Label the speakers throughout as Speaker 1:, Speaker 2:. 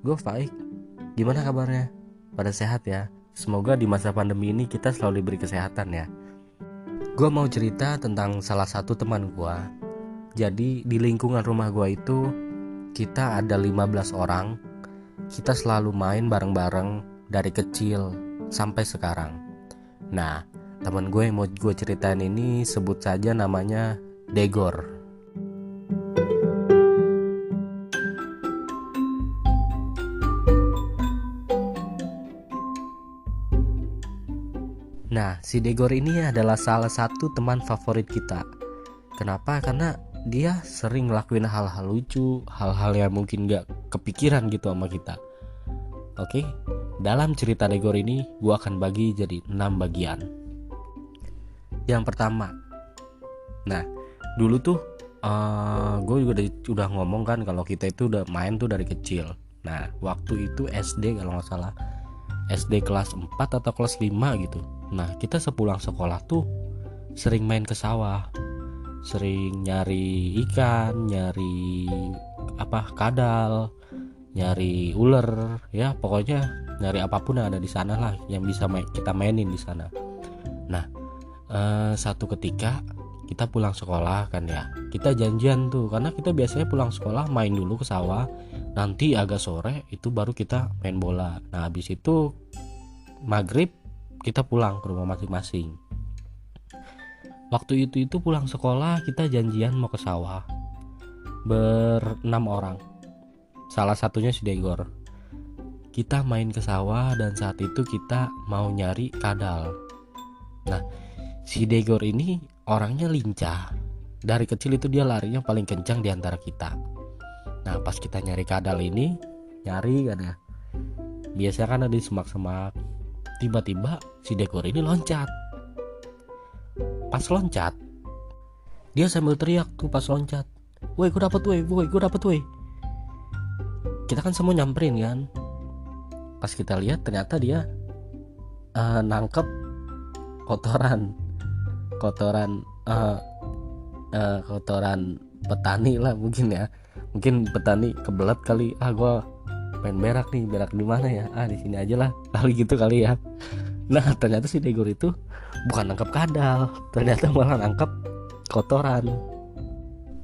Speaker 1: Gue Faik. Gimana kabarnya? Pada sehat ya? Semoga di masa pandemi ini kita selalu diberi kesehatan ya. Gue mau cerita tentang salah satu teman gue. Jadi di lingkungan rumah gue itu kita ada 15 orang. Kita selalu main bareng-bareng dari kecil sampai sekarang. Nah, teman gue yang mau gue ceritain ini sebut saja namanya Degor. Nah, si Degor ini adalah salah satu teman favorit kita. Kenapa? Karena dia sering ngelakuin hal-hal lucu, hal-hal yang mungkin gak kepikiran gitu sama kita. Oke, dalam cerita Degor ini gue akan bagi jadi 6 bagian. Yang pertama, nah dulu tuh gue juga udah ngomong kan kalau kita itu udah main tuh dari kecil. Nah, waktu itu SD kalau gak salah, SD kelas 4 atau kelas 5 gitu. Nah, kita sepulang sekolah tuh sering main ke sawah, sering nyari ikan, nyari kadal, nyari ular, ya pokoknya nyari apapun yang ada di sana lah yang bisa kita mainin di sana. Nah, satu ketika kita pulang sekolah kan ya, kita janjian tuh karena kita biasanya pulang sekolah main dulu ke sawah, nanti agak sore itu baru kita main bola. Nah, habis itu maghrib kita pulang ke rumah masing-masing. Waktu itu pulang sekolah kita janjian mau ke sawah ber-6 orang. Salah satunya si Degor. Kita main ke sawah dan saat itu kita mau nyari kadal. Nah, si Degor ini orangnya lincah. Dari kecil itu dia larinya paling kencang di antara kita. Nah, pas kita nyari kadal ini, nyari kan ya, biasanya kan ada di semak-semak. Tiba-tiba si Degor ini loncat. Pas loncat, dia sambil teriak tuh pas loncat, "Woi, gue dapet woi." Kita kan semua nyamperin kan. Pas kita lihat ternyata dia nangkep kotoran petani lah mungkin ya. Mungkin petani kebelet kali, gue pengen berak di mana ya? Di sini aja lah, kali gitu kali ya. Nah, ternyata si Degor itu bukan nangkep kadal, ternyata malah nangkep kotoran.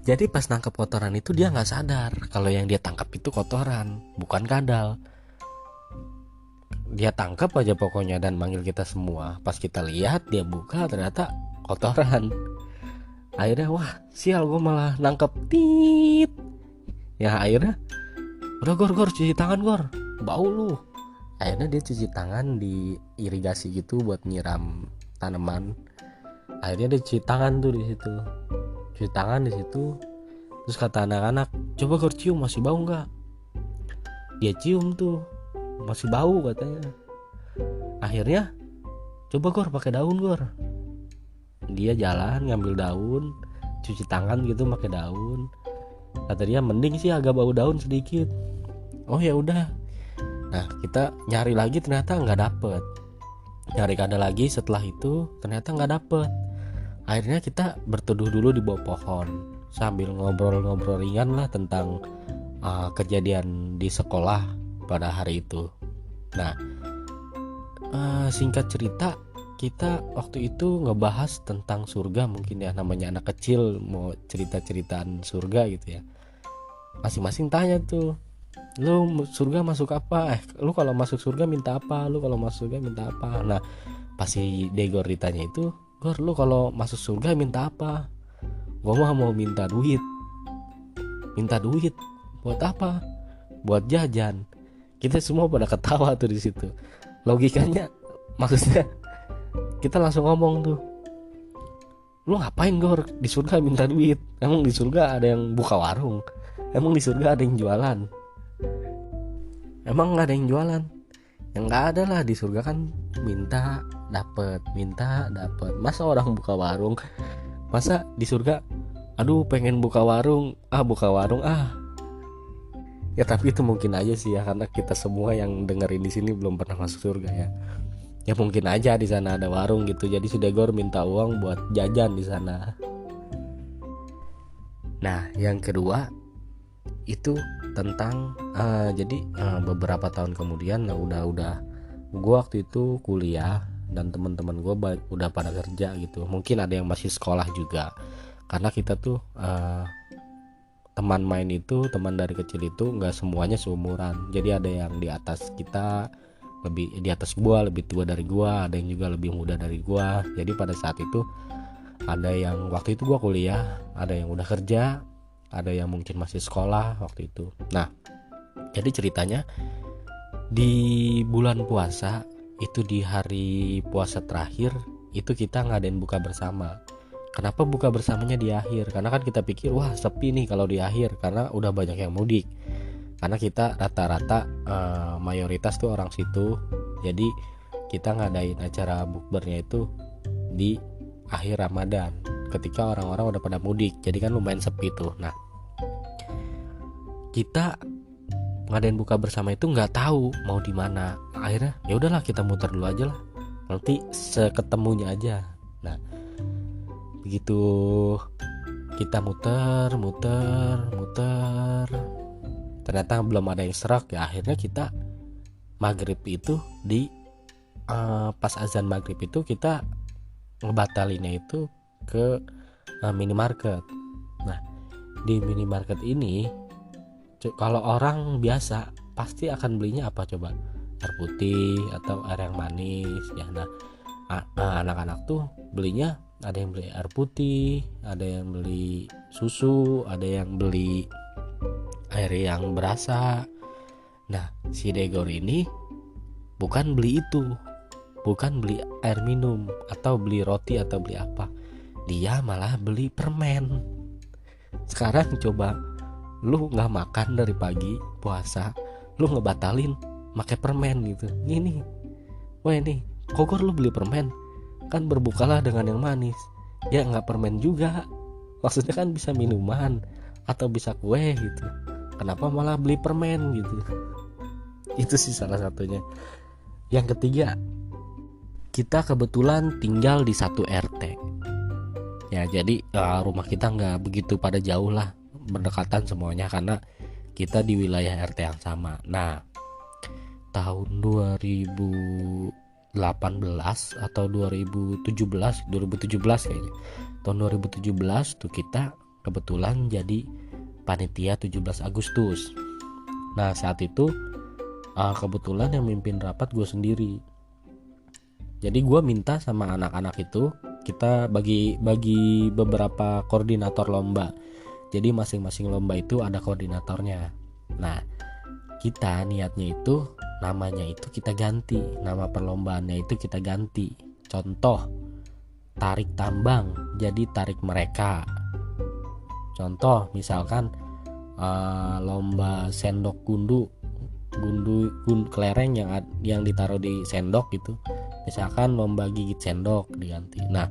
Speaker 1: Jadi pas nangkep kotoran itu dia nggak sadar kalau yang dia tangkap itu kotoran, bukan kadal. Dia tangkap aja pokoknya dan manggil kita semua. Pas kita lihat dia buka ternyata kotoran. Akhirnya wah sial, gue malah nangkep tit. Ya akhirnya udah Gor cuci tangan Gor, bau lu. Akhirnya dia cuci tangan di irigasi gitu buat nyiram tanaman. Akhirnya dia cuci tangan tuh di situ. Cuci tangan di situ. Terus kata anak-anak, "Coba Gor cium, masih bau enggak?" Dia cium tuh, masih bau katanya. Akhirnya, "Coba Gor pakai daun Gor." Dia jalan ngambil daun, cuci tangan gitu pakai daun. Kata dia mending sih agak bau daun sedikit. Oh ya udah. Nah, kita nyari lagi ternyata nggak dapet. Nyari kadal lagi setelah itu ternyata nggak dapet. Akhirnya kita berteduh dulu di bawah pohon sambil ngobrol-ngobrol ringan lah tentang kejadian di sekolah pada hari itu. Nah, singkat cerita kita waktu itu ngebahas tentang surga mungkin ya, namanya anak kecil mau cerita-ceritaan surga gitu ya. Masing-masing tanya tuh, "Lu surga masuk apa? Lu kalau masuk surga minta apa? Lu kalau masuk surga minta apa?" Nah, pas si Degor ditanya itu, "Gor, lu kalau masuk surga minta apa?" "Gua mah mau minta duit." "Minta duit buat apa?" "Buat jajan." Kita semua pada ketawa tuh di situ. Logikanya maksudnya kita langsung ngomong tuh, "Lu ngapain Gor di surga minta duit? Emang di surga ada yang buka warung? Emang di surga ada yang jualan? Emang gak ada yang jualan?" Ya gak ada lah, di surga kan minta dapet. Masa orang buka warung? Masa di surga aduh pengen buka warung Ya tapi itu mungkin aja sih ya, karena kita semua yang dengerin di sini belum pernah masuk surga ya. Ya mungkin aja di sana ada warung gitu. Jadi si Degor minta uang buat jajan di sana. Nah, yang kedua, itu tentang jadi beberapa tahun kemudian udah gue waktu itu kuliah dan teman-teman gue udah pada kerja gitu, mungkin ada yang masih sekolah juga, karena kita tuh teman main itu, teman dari kecil itu nggak semuanya seumuran, jadi ada yang di atas kita, lebih di atas gua, lebih tua dari gua, ada yang juga lebih muda dari gua. Jadi pada saat itu ada yang waktu itu gua kuliah, ada yang udah kerja, ada yang mungkin masih sekolah waktu itu. Nah, jadi ceritanya di bulan puasa itu, di hari puasa terakhir itu kita ngadain buka bersama. Kenapa buka bersamanya di akhir? Karena kan kita pikir wah sepi nih kalau di akhir, karena udah banyak yang mudik. Karena kita rata-rata mayoritas tuh orang situ. Jadi kita ngadain acara bukbernya itu di akhir Ramadan, ketika orang-orang udah pada mudik. Jadi kan lumayan sepi tuh. Nah, kita ngadain buka bersama itu nggak tahu mau di mana. Akhirnya ya udahlah kita muter dulu aja lah. Nanti seketemunya aja. Nah, begitu kita muter ternyata belum ada yang serak ya, akhirnya kita maghrib itu di pas azan maghrib itu kita ngebatalinnya itu ke minimarket. Nah, di minimarket ini kalau orang biasa pasti akan belinya apa coba? Air putih atau air yang manis ya. Nah, anak-anak tuh belinya ada yang beli air putih, ada yang beli susu, ada yang beli air yang berasa. Nah, si Degor ini bukan beli itu, bukan beli air minum atau beli roti atau beli apa, dia malah beli permen. Sekarang coba lu nggak makan dari pagi puasa, lu ngebatalin pakai permen gitu. Ini, wah ini Kogor lu beli permen, kan berbukalah dengan yang manis. Ya nggak permen juga, maksudnya kan bisa minuman atau bisa kue gitu. Kenapa malah beli permen gitu? Itu sih salah satunya. Yang ketiga, kita kebetulan tinggal di satu RT. Ya jadi rumah kita nggak begitu pada jauh lah, berdekatan semuanya karena kita di wilayah RT yang sama. Nah, tahun 2018 atau 2017 kayaknya. Tahun 2017 tuh kita kebetulan jadi panitia 17 Agustus. Nah, saat itu kebetulan yang mimpin rapat gue sendiri. Jadi gue minta sama anak-anak itu, kita bagi beberapa koordinator lomba. Jadi masing-masing lomba itu ada koordinatornya. Nah, kita niatnya itu namanya itu kita ganti, nama perlombaannya itu kita ganti. Contoh, tarik tambang jadi tarik mereka. Contoh misalkan lomba sendok gundu kelereng yang ditaruh di sendok gitu. Misalkan lomba gigit sendok diganti. Nah,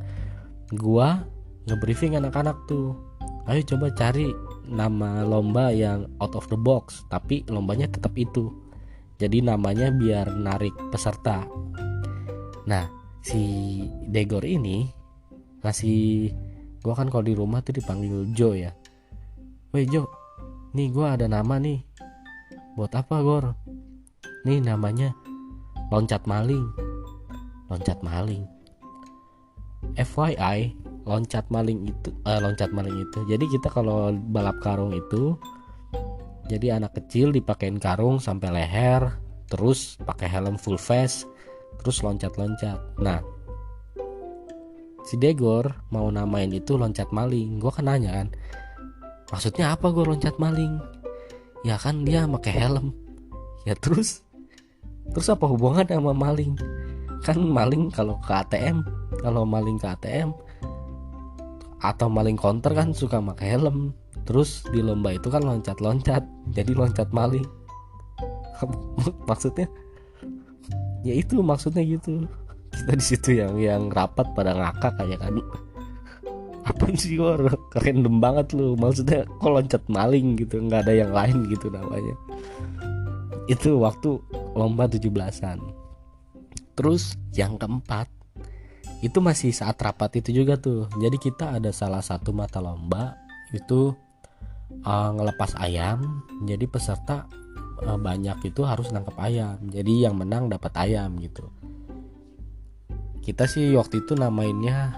Speaker 1: gua ngebriefing anak-anak tuh, ayo coba cari nama lomba yang out of the box, tapi lombanya tetap itu. Jadi namanya biar narik peserta. Nah, si Degor ini ngasih, gua kan kalau di rumah tuh dipanggil Jo ya. Weh Jo, nih gua ada nama nih. Buat apa Gor? Nih namanya loncat maling. Loncat maling. FYI, loncat maling itu. Jadi kita kalau balap karung itu, jadi anak kecil dipakein karung sampai leher, terus pakai helm full face, terus loncat-loncat. Nah, si Degor mau namain itu loncat maling. Gue kan nanya kan, maksudnya apa gue loncat maling? Ya kan dia pakai helm. Ya terus apa hubungannya sama maling? Kan maling kalau ke ATM, kalau maling ke ATM atau maling counter kan suka pakai helm. Terus di lomba itu kan loncat-loncat, jadi loncat maling. Maksudnya ya itu, maksudnya gitu. Kita di situ yang rapat pada ngakak kayak kan, apa sih Gor, random banget lu, maksudnya kok loncat maling gitu, nggak ada yang lain gitu namanya. Itu waktu lomba 17-an. Terus yang keempat itu masih saat rapat itu juga tuh. Jadi kita ada salah satu mata lomba itu ngelepas ayam. Jadi peserta banyak itu harus nangkep ayam. Jadi yang menang dapat ayam gitu. Kita sih waktu itu namainnya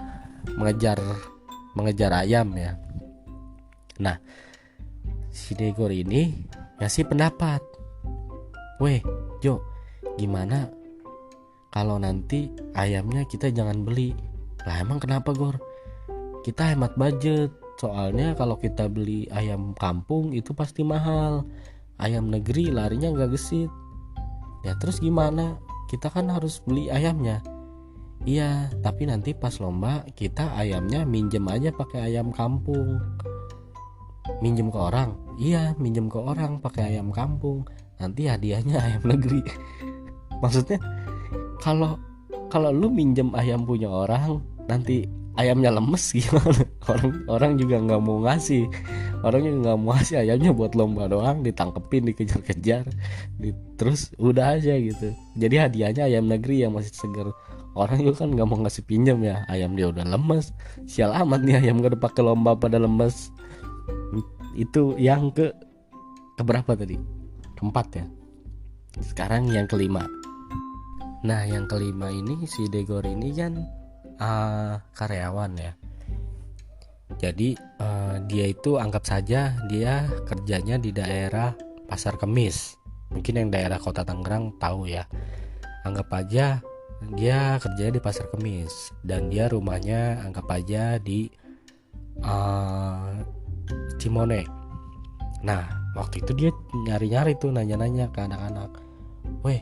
Speaker 1: mengejar ayam ya. Nah, si Degor ini ngasih pendapat, "Weh, Jo, gimana kalau nanti ayamnya kita jangan beli?" Lah emang kenapa, Gor? Kita hemat budget. Soalnya kalau kita beli ayam kampung itu pasti mahal. Ayam negeri larinya nggak gesit. Ya terus gimana? Kita kan harus beli ayamnya. Iya, tapi nanti pas lomba kita ayamnya minjem aja pakai ayam kampung. Minjem ke orang? Iya, minjem ke orang pakai ayam kampung. Nanti hadiahnya ayam negeri. Maksudnya kalau kalau lu minjem ayam punya orang, nanti ayamnya lemes gimana? Orang juga nggak mau ngasih. Orang juga nggak mau ngasih ayamnya buat lomba doang, ditangkepin, dikejar-kejar, terus udah aja gitu. Jadi hadiahnya ayam negeri yang masih segar. Orang juga kan nggak mau ngasih pinjam ya, ayam dia udah lemes. Sial amat nih ayam gak dipakai lomba pada lemes. Itu yang keberapa tadi? Keempat ya. Sekarang yang kelima. Nah yang kelima ini si Degor ini kan karyawan ya. Jadi dia itu anggap saja dia kerjanya di daerah Pasar Kemis. Mungkin yang daerah Kota Tangerang tahu ya. Anggap aja dia kerjanya di Pasar Kemis dan dia rumahnya anggap aja di Cimone. Nah waktu itu dia nyari-nyari tuh, nanya-nanya ke anak-anak, "Weh,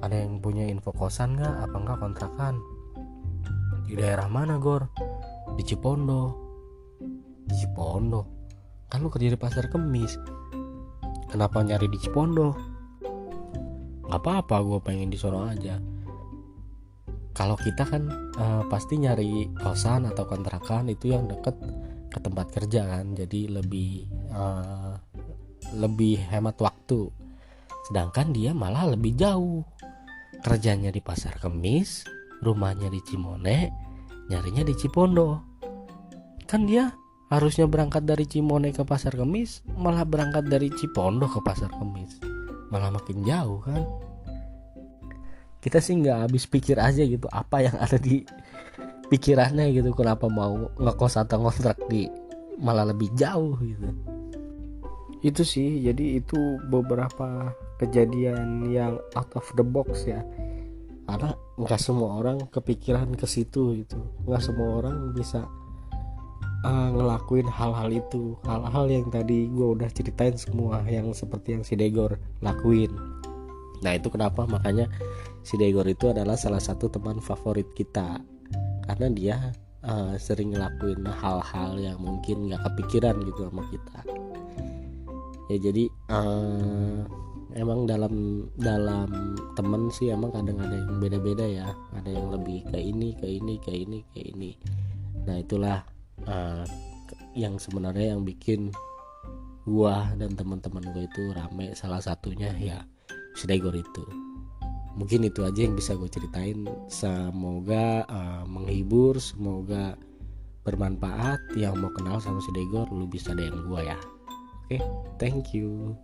Speaker 1: ada yang punya info kosan nggak? Apa nggak kontrakan?" "Di daerah mana, Gor?" "Di Cipondo." "Di Cipondo? Kan lu kerja di Pasar Kemis. Kenapa nyari di Cipondo?" "Gak apa-apa, gue pengen di sono aja." Kalau kita kan pasti nyari kosan atau kontrakan itu yang deket ke tempat kerja kan, jadi lebih hemat waktu. Sedangkan dia malah lebih jauh, kerjanya di Pasar Kemis, rumahnya di Cimone, nyarinya di Cipondo. Kan dia harusnya berangkat dari Cimone ke Pasar Kemis, malah berangkat dari Cipondo ke Pasar Kemis, malah makin jauh kan. Kita sih nggak habis pikir aja gitu apa yang ada di pikirannya gitu, kenapa mau ngekos atau ngontrak di malah lebih jauh gitu. Itu sih, jadi itu beberapa kejadian yang out of the box ya, karena nggak semua orang kepikiran ke situ gitu, nggak semua orang bisa ngelakuin hal-hal itu, hal-hal yang tadi gue udah ceritain semua, yang seperti yang si Degor lakuin. Nah itu kenapa makanya si Degor itu adalah salah satu teman favorit kita, karena dia sering ngelakuin hal-hal yang mungkin nggak kepikiran gitu sama kita. Ya jadi emang dalam temen sih emang kadang ada yang beda-beda ya, ada yang lebih ke ini. Nah itulah yang sebenarnya yang bikin gua dan teman-teman gua itu rame, salah satunya ya si Degor itu. Mungkin itu aja yang bisa gue ceritain. Semoga menghibur, semoga bermanfaat. Yang mau kenal sama si Degor lu bisa DM gue ya. Oke, thank you.